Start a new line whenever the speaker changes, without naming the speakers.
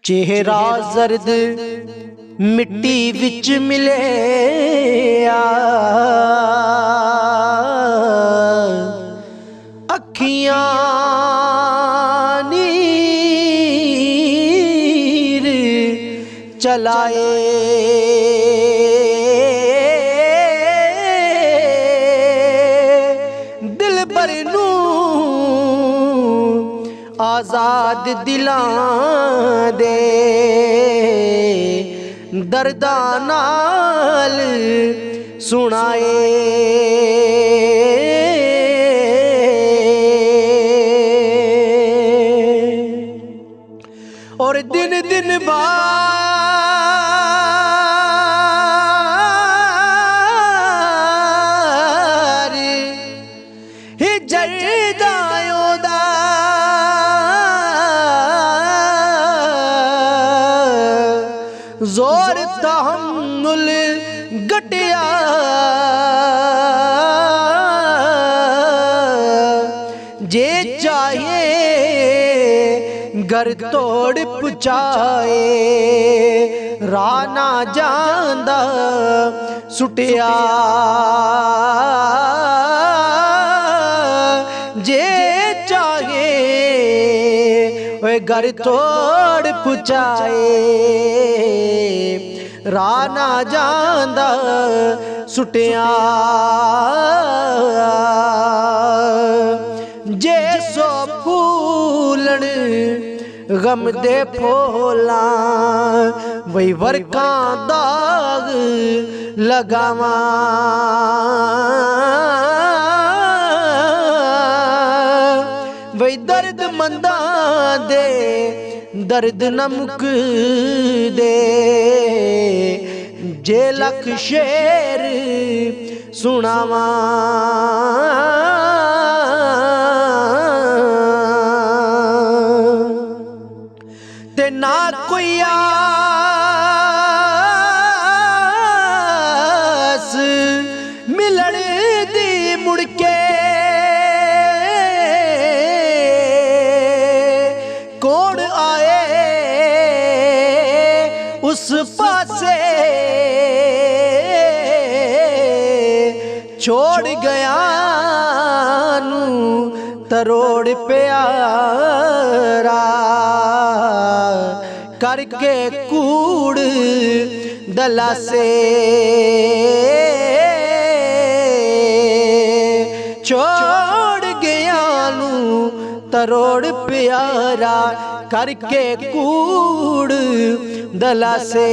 चेहरा जर्द मिट्टी विच मिलिया, अखियां नीर चलाए, दिल भर नू आजाद दिलां दे दर्दां नाल सुनाए। और दिन दिन बार ही जरदायों दा जोर तहम्मुल गटिया, जे चाहे घर तोड़ पुचाए, राह ना जांदा सुटिया, जे चाहे घर तोड़ पुचाए, राह ना जांदा सुटिया। जे सो फूलन गम दे फोला, वही वर्कां दाग लगावा, वही दर्द मंदा दे दर्द न मुक दे, जे लख शेर सुनावा। ते ना कोई आस मिलण दी मुड़के, कौन आए उस पासे, छोड़ गया नू तरोड़ प्यारा, करके कूड़ दलासे, छोड़ गया नू तरोड़ प्यारा, करके कूड़ दलासे।